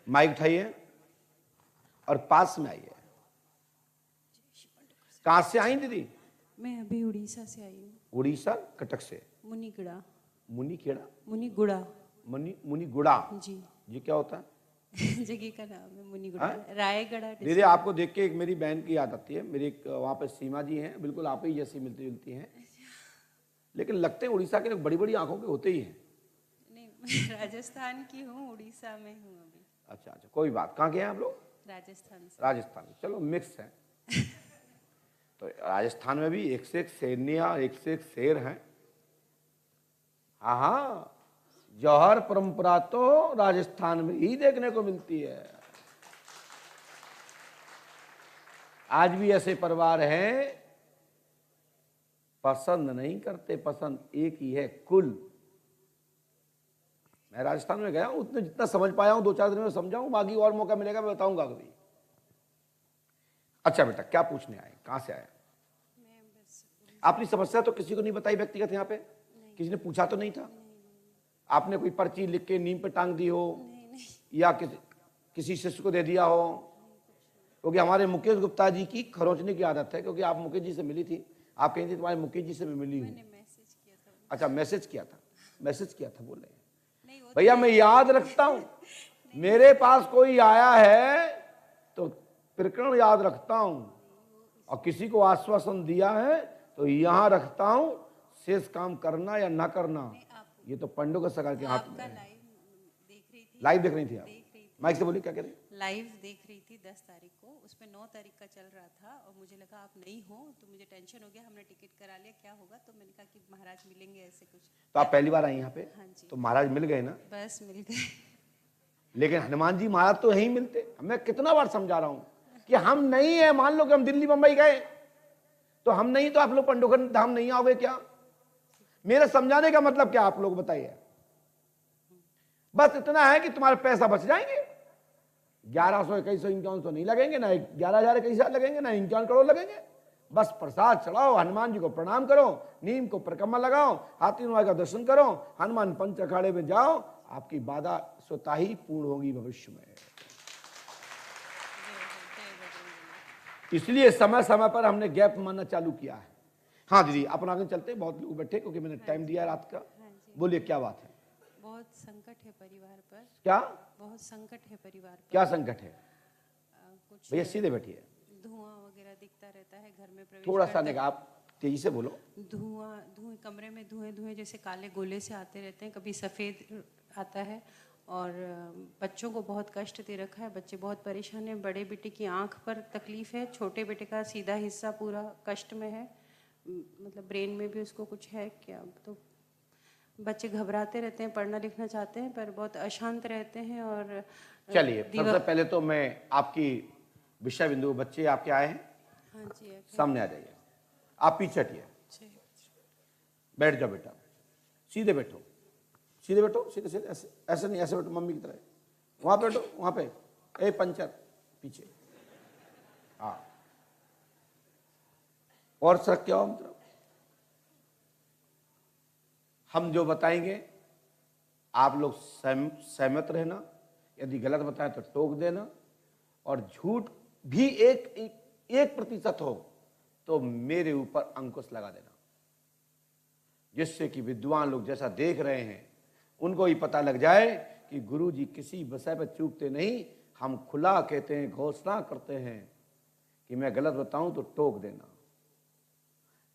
Mic उठाइए और पास में आइए। कहां से आई दीदी? मैं अभी उड़ीसा से आई हूँ। उड़ीसा कटक से। मुनिगुड़ा। मुनिखेड़ा? मुनिगुड़ा। मुनिगुड़ा जी। ये क्या होता है? जगह का नाम है मुनिगुड़ा। रायगढ़। दीदी आपको देख के एक मेरी बहन की याद आती है। मेरी एक वहाँ पे सीमा जी हैं, बिल्कुल आप ही जैसी मिलती जुलती हैं, लेकिन लगते हैं उड़ीसा के लोग बड़ी बड़ी आंखों के होते ही हैं। नहीं, मैं राजस्थान की हूँ, उड़ीसा में हूँ अभी। अच्छा अच्छा, कोई बात। कहाँ के हैं आप लोग? राजस्थान से। राजस्थान, चलो मिक्स है। तो राजस्थान में भी एक से एक शेरनिया, एक से एक शेर हैं। हाँ हाँ, जौहर परंपरा तो राजस्थान में ही देखने को मिलती है। आज भी ऐसे परिवार हैं, पसंद नहीं करते, पसंद एक ही है, कुल। मैं राजस्थान में गया हूं, उतने जितना समझ पाया हूं 2-4 दिन में समझाऊं, बाकी और मौका मिलेगा मैं बताऊंगा कभी। अच्छा बेटा, क्या पूछने आए, कहां से आए? अपनी समस्या तो किसी को नहीं बताई व्यक्तिगत? यहाँ पे किसी ने पूछा तो नहीं था? आपने कोई पर्ची लिख के नीम पे टांग दी हो या किसी शिष्य को दे दिया हो? क्योंकि हमारे मुकेश गुप्ता जी की खरोंचने की आदत है, क्योंकि आप मुकेश जी से मिली थी, आप कहीं थी तुम्हारे मुकेश जी से मैं मिली हूँ। अच्छा, मैसेज किया था, बोल रहे हैं भैया मैं याद रखता हूँ, मेरे पास कोई आया है तो प्रकरण याद रखता हूँ, और किसी को आश्वासन दिया है तो यहां रखता हूं, शेष काम करना या ना करना ये तो पंडों के सरकार के हाथ में है। लाइव देख रही थी आप? माइक से बोलिए, क्या कह रही? लाइव देख रही थी 10 तारीख को, उसमें 9 तारीख का चल रहा था और मुझे लगा आप नहीं हो तो मुझे टेंशन हो गया। हमने टिकट करा लिया, क्या होगा, तो मैंने कहा कि महाराज मिलेंगे ऐसे कुछ। तो आप पहली बार आई यहाँ पे? हाँ जी। तो महाराज मिल गए ना? बस मिल गए। लेकिन हनुमान जी महाराज तो यहीं मिलते। मैं कितना बार समझा रहा हूं कि हम नहीं है, मान लो कि हम दिल्ली मुंबई गए तो हम नहीं, तो आप लोग पंडोखर धाम नहीं आओगे क्या? मेरे समझाने का मतलब क्या, आप लोग बताइए। बस इतना है कि तुम्हारे पैसा बच जाएंगे, 1100 2151 नहीं लगेंगे, ना 11,000 21,000 लगेंगे, ना 51 करोड़ लगेंगे। बस प्रसाद चढ़ाओ, हनुमान जी को प्रणाम करो, नीम को परिक्रमा लगाओ, हाथी नुआ का दर्शन करो, हनुमान पंच अखाड़े में जाओ, आपकी बाधा स्वतः ही पूर्ण होगी भविष्य में। इसलिए समय समय पर हमने गैप मानना चालू किया है। हाँ दीदी, अपन आगे चलते, बहुत लोग बैठे क्योंकि मैंने टाइम दिया रात का। बोलिए क्या बात है? बहुत संकट है परिवार पर। क्या? बहुत संकट है परिवार पर। क्या संकट है? कुछ भैया सीधे बैठिए। धुआं वगैरह दिखता रहता है घर में, प्रवेश थोड़ा सा निकाह, आप तेजी से बोलो। धुएं कमरे में, धुएं जैसे काले गोले से आते रहते हैं, कभी सफ़ेद आता है और बच्चों को बहुत कष्ट दे रखा है। बच्चे बहुत परेशान हैं। बड़े बेटे की आंख पर तकलीफ है, छोटे बेटे का सीधा हिस्सा पूरा कष्ट में है, मतलब ब्रेन में भी उसको कुछ है क्या। तो बच्चे घबराते रहते हैं, पढ़ना लिखना चाहते हैं पर बहुत अशांत रहते हैं। और चलिए, सबसे पहले तो मैं आपकी विषय बिंदु, बच्चे आपके आए हैं? हाँ जी, सामने आ जाइए। आप पीछे हटिए, बैठ जाओ बेटा, सीधे बैठो, सीधे बैठो, सीधे सीधे, ऐसे नहीं, ऐसे बैठो मम्मी की तरह। वहां बैठो, वहां पे ए पंचर पीछे। हाँ, और सर क्या हो, हम जो बताएंगे आप लोग सहमत रहना, यदि गलत बताएं तो टोक देना, और झूठ भी 1% हो तो मेरे ऊपर अंकुश लगा देना, जिससे कि विद्वान लोग जैसा देख रहे हैं उनको ही पता लग जाए कि गुरु जी किसी विषय पर चूकते नहीं। हम खुला कहते हैं, घोषणा करते हैं कि मैं गलत बताऊं तो टोक देना,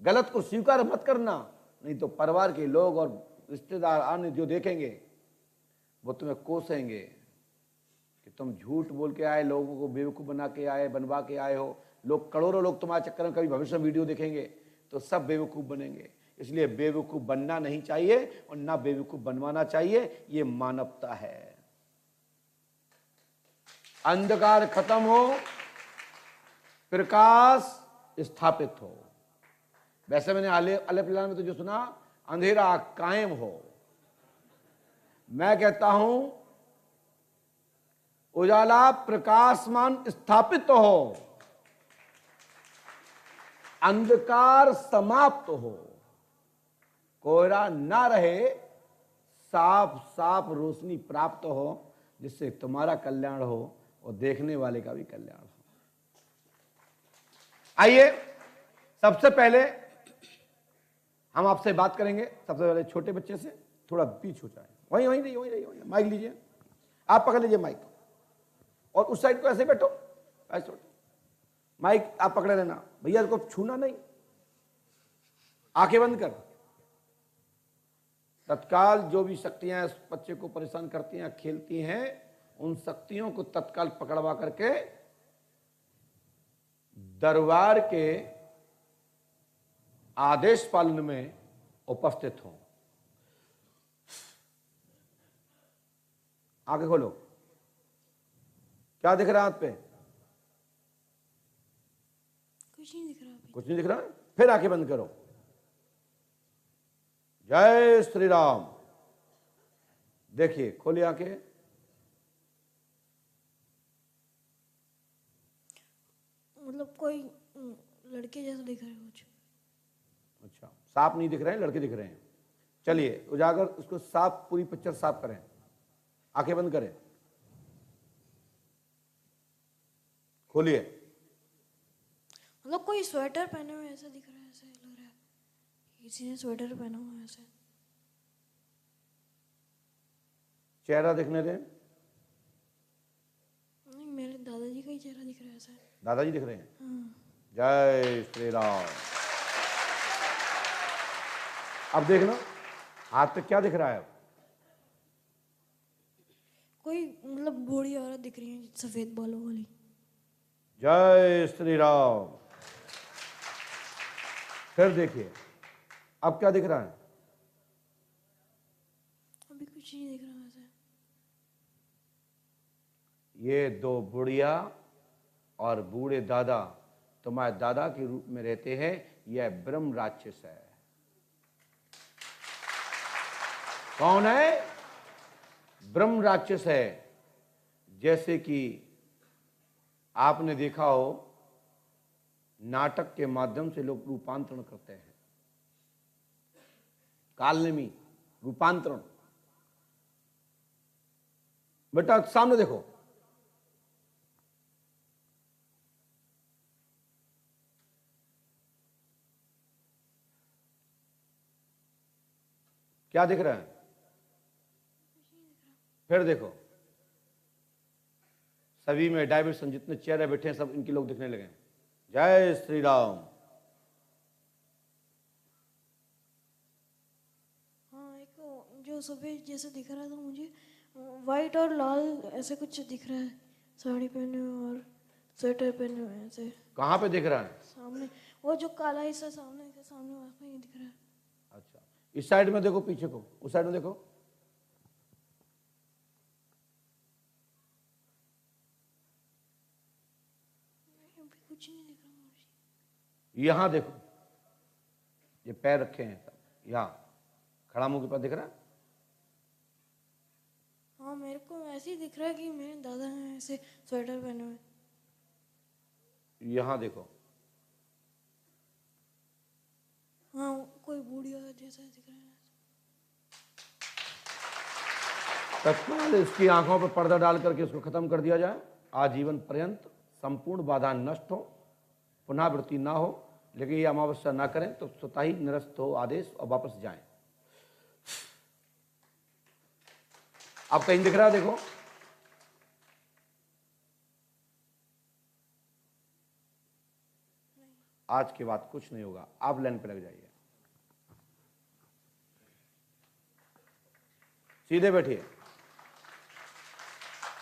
गलत को स्वीकार मत करना, नहीं तो परिवार के लोग और रिश्तेदार आने जो देखेंगे वो तुम्हें कोसेंगे कि तुम झूठ बोल के आए, लोगों को बेवकूफ़ बना के आए, बनवा के आए हो। लोग, करोड़ों लोग तुम्हारे चक्कर में कभी भविष्य में वीडियो देखेंगे तो सब बेवकूफ़ बनेंगे। इसलिए बेवकूफ़ बनना नहीं चाहिए और ना बेवकूफ़ बनवाना चाहिए, ये मानवता है। अंधकार खत्म हो, प्रकाश स्थापित हो। वैसे मैंने अल्लाह में तो जो सुना, अंधेरा कायम हो। मैं कहता हूं उजाला प्रकाशमान स्थापित हो, अंधकार समाप्त हो, कोहरा ना रहे, साफ साफ रोशनी प्राप्त हो, जिससे तुम्हारा कल्याण हो और देखने वाले का भी कल्याण हो। आइए, सबसे पहले हम आपसे बात करेंगे, सबसे पहले छोटे बच्चे से। थोड़ा बीच हो जाए, वहीं वहीं नहीं, वहीं रहिए। माइक लीजिए, आप पकड़ लीजिए माइक, और उस साइड को ऐसे बैठो, ऐसे बैठो। माइक आप पकड़े रहना भैया, इसको छूना नहीं। आंखें बंद कर। तत्काल जो भी शक्तियां इस बच्चे को परेशान करती हैं, खेलती हैं, उन शक्तियों को तत्काल पकड़वा करके दरबार के आदेश पालन में उपस्थित हो। आंखें खोलो। क्या दिख रहा है हाथ पे? कुछ नहीं दिख रहा अभी। कुछ नहीं दिख रहा है? फिर आंखें बंद करो। जय श्री राम। देखिए, खोलिए आंखें। मतलब कोई लड़के जैसा दिख रहा है कुछ। अच्छा, सांप नहीं दिख रहे हैं, लड़के दिख रहे हैं। चलिए, उजागर उसको साफ, पूरी पिक्चर साफ करें। आंखें बंद करें, खोलिए। मतलब कोई स्वेटर पहने हुए ऐसा दिख रहा है, ऐसा लग रहा है किसी ने स्वेटर पहना हुआ है ऐसे। चेहरा दिखने दें। नहीं, मेरे दादाजी का ही चेहरा दिख रहा है ऐसा। दादाजी दिख रहे हैं? हाँ। जय श्री राम। अब देखना हाथ पे क्या दिख रहा है? कोई मतलब बूढ़ी औरत दिख रही है सफेद बालों वाली। जय श्री राम। फिर देखिए, अब क्या दिख रहा है? अभी कुछ नहीं दिख रहा ऐसे। ये दो बुढ़िया और बूढ़े दादा तुम्हारे दादा के रूप में रहते हैं। यह ब्रह्म राक्षस है। कौन है? ब्रह्म राक्षस है। जैसे कि आपने देखा हो, नाटक के माध्यम से लोग रूपांतरण करते हैं। कालनेमी, रूपांतरण। बेटा सामने देखो। क्या दिख रहा है? फिर देखो, सभी में डाइवर्सन, जितने चेहरे बैठे हैं सब इनके लोग दिखने लगे। जय श्री राम। हाँ, एक जो सफेद जैसा दिख रहा था मुझे, वाइट और लाल ऐसे कुछ दिख रहा है। साड़ी पहने हुए और स्वेटर पहने हुए ऐसे। कहाँ पे दिख रहा है? सामने वो जो काला हिस्सा सामने के सामने वहाँ पे ही दिख रहा है। अच्छा, इस साइड में देखो, पीछे को, उस साइड में देखो। अभी कुछ नहीं दिख रहा मुझे। यहां देखो, ये पैर रखे हैं सब, यहां खड़ा मुंह के पास दिख रहा है? हाँ, मेरे को ऐसे ही दिख रहा है कि मेरे दादा हैं ऐसे स्वेटर पहने हुए। यहां देखो। हाँ, कोई बूढ़ी औरत जैसा दिख रहा है। तत्काल इसकी आंखों पर पर्दा डाल करके इसको खत्म कर दिया जाए। आजीवन पर्यंत संपूर्ण बाधा नष्ट हो, पुनरावृत्ति ना हो। लेकिन ये अमावस्या ना करें तो स्वतः ही निरस्त हो आदेश और वापस जाएं। अब कहीं दिख रहा है? देखो, आज के बाद कुछ नहीं होगा। आप लाइन पे लग जाइए, सीधे बैठिए।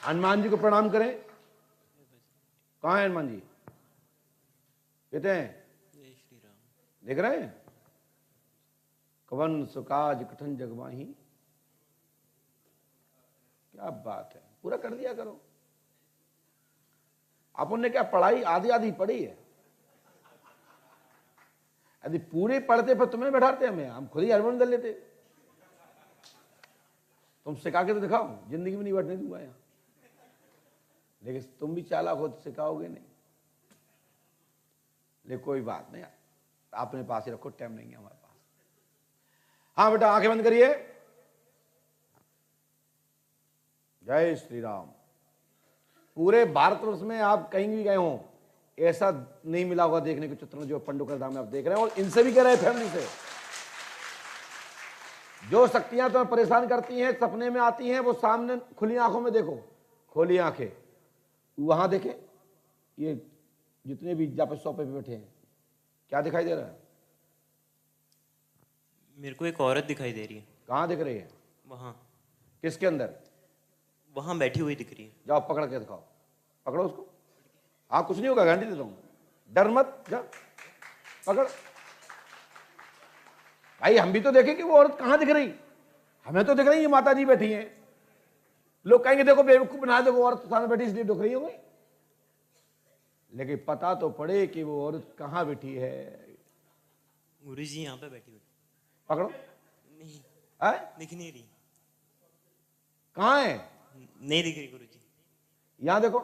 हनुमान जी को प्रणाम करें। कहाँ है हनुमान जी? कहते हैं देख रहे हैं? कवन सुकाज कठिन जगमाही। क्या बात है, पूरा कर दिया करो। अपन ने क्या पढ़ाई आधी आधी पढ़ी है। यदि पूरे पढ़ते पर तुम्हें बैठाते हम खुद ही हरमोन कर लेते। तुम सिखा के तो दिखाओ, जिंदगी में नहीं बैठने दूंगा यहां। लेकिन तुम भी चालाक हो तो सिखाओगे नहीं। लेकिन कोई बात नहीं, अपने पास ही रखो, टाइम नहीं है हमारे पास। हाँ बेटा, आंखें बंद करिए। जय श्री राम। पूरे भारतवर्ष में आप कहीं भी गए हो ऐसा नहीं मिला होगा देखने को चित्रण जो पंडुकर धाम में आप देख रहे हैं। और इनसे भी कह रहे हैं, फैमिली से, जो शक्तियां तुम्हें परेशान करती हैं, सपने में आती हैं, वो सामने खुली आंखों में देखो, खोली आंखें, वहां देखे, ये जितने भी जहाँ पे सोफे पे बैठे हैं, क्या दिखाई दे रहा है? मेरे को एक औरत दिखाई दे रही है। कहाँ दिख रही है? वहाँ, किसके अंदर? वहाँ बैठी हुई दिख रही है। जाओ पकड़ के दिखाओ, पकड़ो उसको। हाँ, कुछ नहीं होगा, गारंटी देता हूँ, डर मत, जा पकड़। भाई हम भी तो देखें कि वो औरत कहाँ दिख रही, हमें तो दिख रही है माता जी बैठी हैं। लोग कहेंगे देखो बेवकूफ बना, देखो औरत सामने बैठी इसलिए दिख रही होगी, लेकिन पता तो पड़े कि वो औरत कहाँ बैठी है। गुरु जी यहाँ पे बैठी हुई। पकड़ो। नहीं, है? दिख नहीं रही। कहाँ है? नहीं दिख रही गुरु जी। यहां देखो,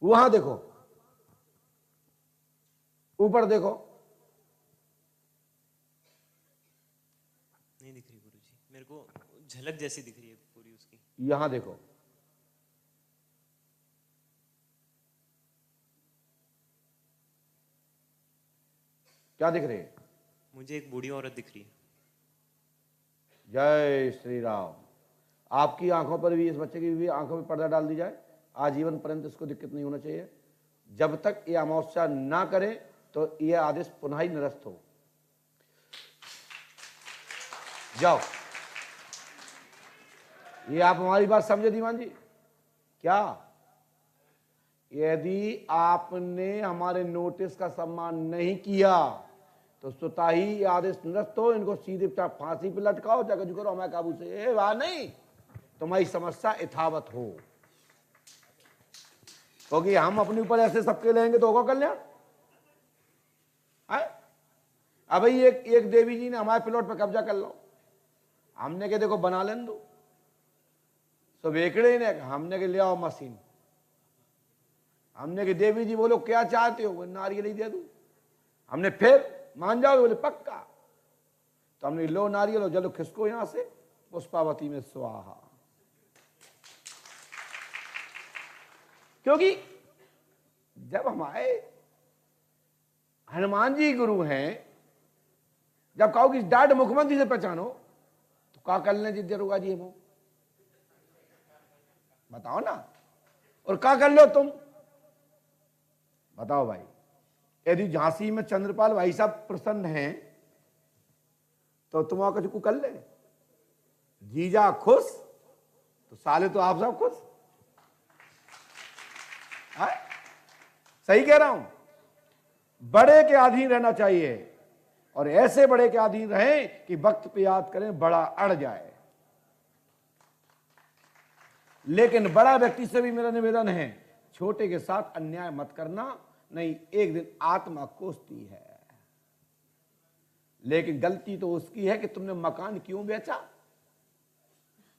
वहां देखो, ऊपर देखो, नहीं दिख रही गुरु जी, मेरे को झलक जैसी दिख रही है पूरी उसकी। यहां देखो, क्या दिख रही है? मुझे एक बूढ़ी औरत दिख रही है। जय श्री राम। आपकी आंखों पर भी, इस बच्चे की भी आंखों में पर्दा डाल दी जाए, आजीवन पर्यंत इसको दिक्कत नहीं होना चाहिए। जब तक ये अमावस्या ना करे तो ये आदेश पुनः ही निरस्त हो। जाओ। ये आप हमारी बात समझे दीवान जी? क्या यदि आपने हमारे नोटिस का सम्मान नहीं किया तो स्वतः ही आदेश निरस्त हो। इनको सीधे फांसी पे लटकाओ, जगह करो हमारे काबू से, वहां नहीं, तुम्हारी समस्या यथावत हो। क्योंकि हम अपने ऊपर ऐसे सबके लेंगे तो होगा कल्याण। अब भाई एक देवी जी ने हमारे प्लॉट पे कब्जा कर लो, हमने के देखो बना लें दो, सब एकड़े ने, हमने के ले आओ मशीन, हमने के देवी जी बोलो क्या चाहते हो, वो नारियल ही दे दूं। हमने फिर मान जाओ, बोले पक्का, तो हमने लो नारियल और चलो खिसको यहां से, पुष्पावती में स्वाहा। क्योंकि जब हमारे हनुमान जी गुरु हैं, जब कहो कि डांट मुख्यमंत्री से पहचानो तो क्या कर लें जी दरोगा जी, हम बताओ ना, और क्या कर लो तुम बताओ भाई। यदि झांसी में चंद्रपाल भाई साहब प्रसन्न हैं तो तुम कुछ कर ले, जीजा खुश तो साले तो आप सब खुश। सही कह रहा हूं, बड़े के अधीन रहना चाहिए, और ऐसे बड़े के अधीन रहें कि वक्त पे याद करें, बड़ा अड़ जाए। लेकिन बड़ा व्यक्ति से भी मेरा निवेदन है, छोटे के साथ अन्याय मत करना, नहीं एक दिन आत्मा कोसती है। लेकिन गलती तो उसकी है कि तुमने मकान क्यों बेचा।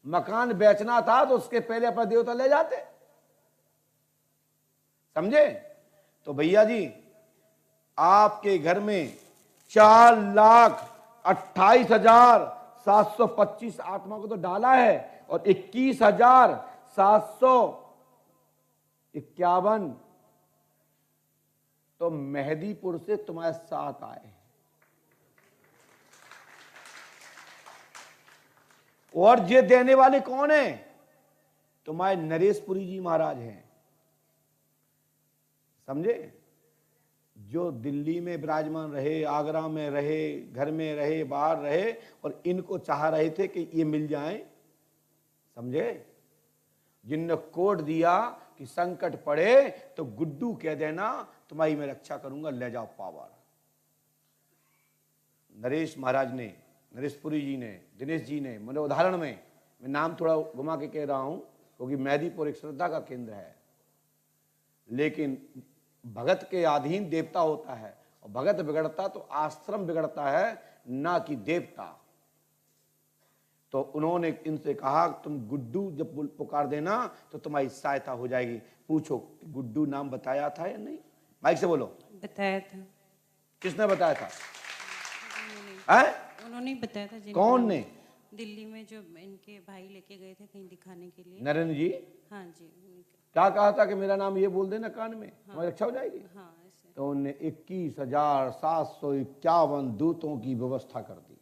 मकान बेचना था तो उसके पहले अपना देवता ले जाते, समझे? तो भैया जी, आपके घर में 4,28,725 आत्मा को तो डाला है, और 21,751 तो मेहदीपुर से तुम्हारे साथ आए हैं। और ये देने वाले कौन है? तुम्हारे नरेशपुरी जी महाराज हैं, समझे? जो दिल्ली में विराजमान रहे, आगरा में रहे, घर में रहे, बाहर रहे, और इनको चाह रहे थे कि ये मिल जाएं, समझे? जिनने कोड दिया कि संकट पड़े तो गुड्डू कह देना तुम्हारी मैं रक्षा करूंगा, ले जाओ पावर। नरेश महाराज ने, नरेशपुरी जी ने, दिनेश जी ने, मेरे उदाहरण में मैं नाम थोड़ा घुमा के कह रहा हूं क्योंकि मेहदीपुर एक श्रद्धा का केंद्र है, लेकिन भगत के अधीन देवता होता है, और भगत बिगड़ता तो आश्रम बिगड़ता है, ना कि देवता। तो उन्होंने इनसे कहा तुम गुड्डू जब पुकार देना तो तुम्हारी सहायता हो जाएगी। पूछो गुड्डू नाम बताया था या नहीं? माइक से बोलो। बताया था। किसने बताया था? उन्होंने ही बताया था। कौन ने? दिल्ली में जो इनके भाई लेके गए थे कहीं दिखाने के लिए। नरेंद्र जी हाँ जी क्या कहा था कि मेरा नाम ये बोल देना कान में, हमारी रक्षा हो जाएगी। हाँ ऐसे। तो उन्हें 21,751 दूतों की व्यवस्था कर दी।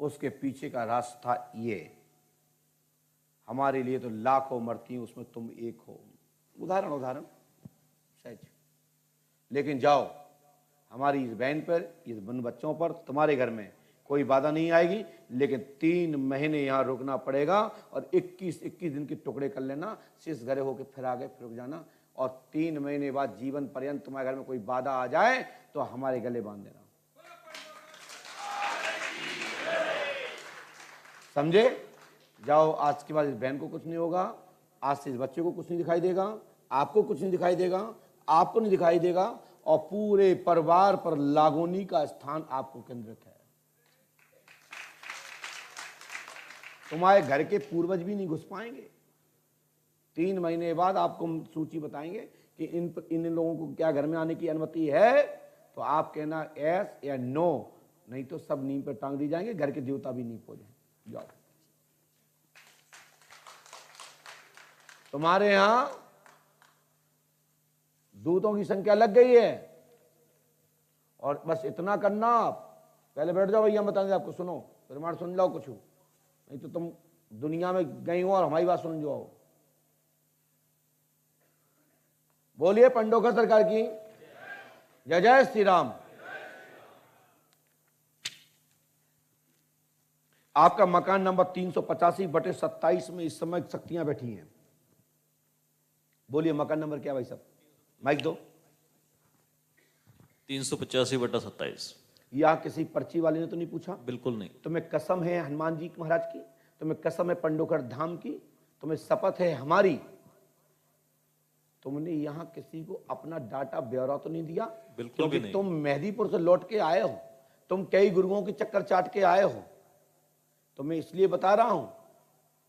उसके पीछे का रास्ता ये, हमारे लिए तो लाखों मरती हैं, उसमें तुम एक हो। उदाहरण सहज। लेकिन जाओ, हमारी इस बहन पर, इस बन बच्चों पर, तुम्हारे घर में कोई बाधा नहीं आएगी, लेकिन 3 महीने यहाँ रुकना पड़ेगा और 21 दिन के टुकड़े कर लेना, शेष घरे होके फिर आगे फिर रुक जाना। और 3 महीने बाद जीवन पर्यंत तुम्हारे घर में कोई बाधा आ जाए तो हमारे गले बांध देना, समझे? जाओ, आज के बाद इस बहन को कुछ नहीं होगा, आज से इस बच्चे को कुछ नहीं दिखाई देगा, आपको कुछ नहीं दिखाई देगा, आपको नहीं दिखाई देगा, और पूरे परिवार पर लागोनी का स्थान आपको केंद्रित है। तुम्हारे घर के पूर्वज भी नहीं घुस पाएंगे। 3 महीने बाद आपको हम सूची बताएंगे कि इन लोगों को क्या घर में आने की अनुमति है, तो आप कहना यस या नो, नहीं तो सब नींव पर टांग दी जाएंगे, घर के देवता भी नींव हो जाए। जाओ, तुम्हारे यहां दूतों की संख्या लग गई है, और बस इतना करना, आप पहले बैठ जाओ भैया, बताएंगे आपको, सुनो प्रमाण सुन जाओ कुछ, नहीं तो तुम दुनिया में गई हो और हमारी बात सुन जाओ। बोलिए पंडोकर सरकार की जय। जय श्री राम। आपका मकान नंबर 385/27 में इस समय शक्तियां बैठी हैं। बोलिए मकान नंबर क्या भाई साहब, माइक दो। 385/27। यह किसी पर्ची वाले ने तो नहीं पूछा? बिल्कुल नहीं। तुम्हें कसम है हनुमान जी महाराज की, तुम्हें कसम है पंडोकर धाम की, तुम्हें शपथ है हमारी, तुमने यहां किसी को अपना डाटा ब्यौरा तो नहीं दिया? बिल्कुल भी नहीं। तुम मेहदीपुर से लौट के आए हो, तुम कई गुरुओं के चक्कर चाट के आए हो, तो मैं इसलिए बता रहा हूं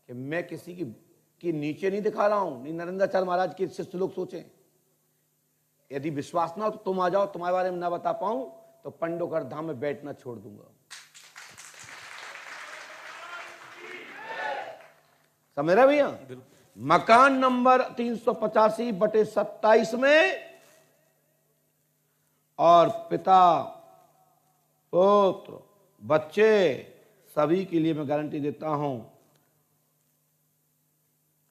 कि मैं किसी की नीचे नहीं दिखा रहा हूं, नहीं नरेंद्राचार्य महाराज के शिष्य लोग सोचें। यदि विश्वास ना हो तो तुम आ जाओ, तुम्हारे बारे में ना बता पाऊं तो पंडोकर धाम में बैठना छोड़ दूंगा। समझ रहे भैया? मकान नंबर 385/27 में, और पिता पुत्र बच्चे सभी के लिए मैं गारंटी देता हूं,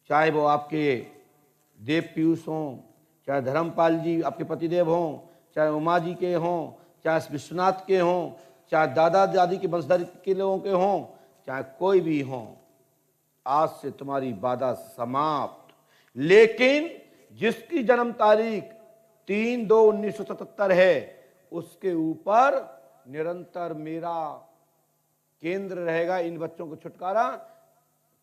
चाहे वो आपके देव पीयूष हों, चाहे धर्मपाल जी आपके पतिदेव हों, चाहे उमा जी के हों, चाहे विश्वनाथ के हों, चाहे दादा दादी के वंशधर के लोगों के हों, चाहे कोई भी हों, आज से तुम्हारी बाधा समाप्त। लेकिन जिसकी जन्म तारीख 3/2/1977 है, उसके ऊपर निरंतर मेरा केंद्र रहेगा, इन बच्चों को छुटकारा,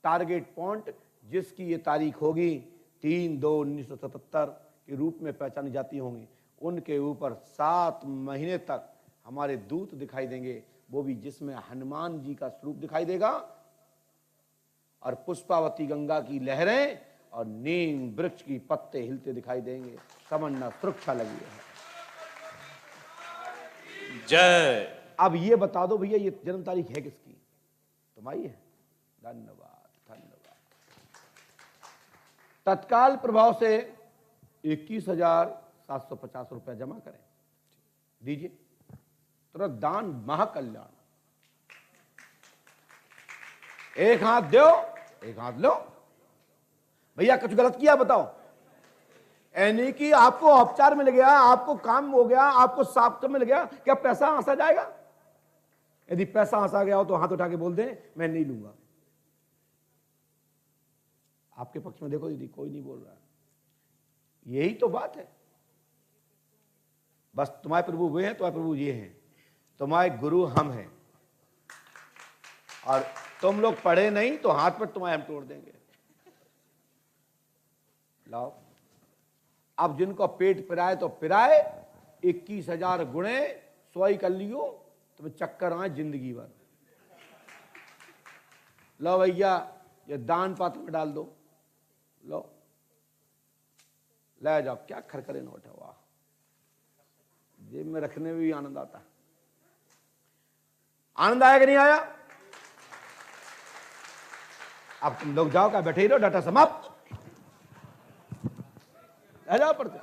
टारगेट पॉइंट जिसकी ये तारीख होगी 3/2/1977 के रूप में पहचानी जाती होंगी, उनके ऊपर 7 महीने तक हमारे दूत दिखाई देंगे, वो भी जिसमें हनुमान जी का स्वरूप दिखाई देगा, और पुष्पावती गंगा की लहरें और नीम वृक्ष की पत्ते हिलते दिखाई देंगे। समझना, सुरक्षा लगी है। जय। अब ये बता दो भैया, ये जन्म तारीख है किसकी? तुम्हारी है? धन्यवाद, धन्यवाद। तत्काल प्रभाव से 21,750 रुपया जमा करें, दीजिए तुरंत दान, महाकल्याण। एक हाथ दो, एक हाथ लो। भैया कुछ गलत किया बताओ? यानी कि आपको उपचार मिल गया, आपको काम हो गया, आपको साफ मिल गया, क्या पैसा हंसा जाएगा? यदि पैसा हंसा गया हो तो हाथ उठा के बोल दे मैं नहीं लूंगा। आपके पक्ष में देखो दीदी, कोई नहीं बोल रहा है। यही तो बात है। बस तुम्हारे प्रभु वे हैं, तुम्हारे प्रभु ये हैं, तुम्हारे गुरु हम हैं, और तुम लोग पढ़े नहीं तो हाथ पर तुम्हारे हम तोड़ देंगे। लाओ, अब जिनको पेट पिराए तो पिराए, 21,000 गुणे 100 ही कर लियो, तुम्हें चक्कर आए जिंदगी भर। लो भैया, ये दान पात्र में डाल दो, लो ले जाओ। क्या खरखरे नोट है, वाह, जेब में रखने में भी आनंद आता है। आनंद आया कि नहीं आया? अब तुम लोग जाओ, का बैठे ही रहो, डाटा समाप्त, रह जाओ पढ़ते,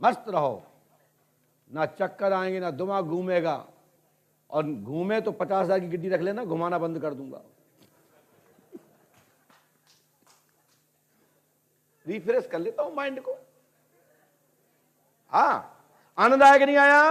मस्त रहो, ना चक्कर आएंगे ना दिमाग घूमेगा, और घूमे तो 50,000 की गिट्टी रख लेना, घुमाना बंद कर दूंगा। रिफ्रेश कर लेता हूं माइंड को। हाँ, आनंद आया कि नहीं आया?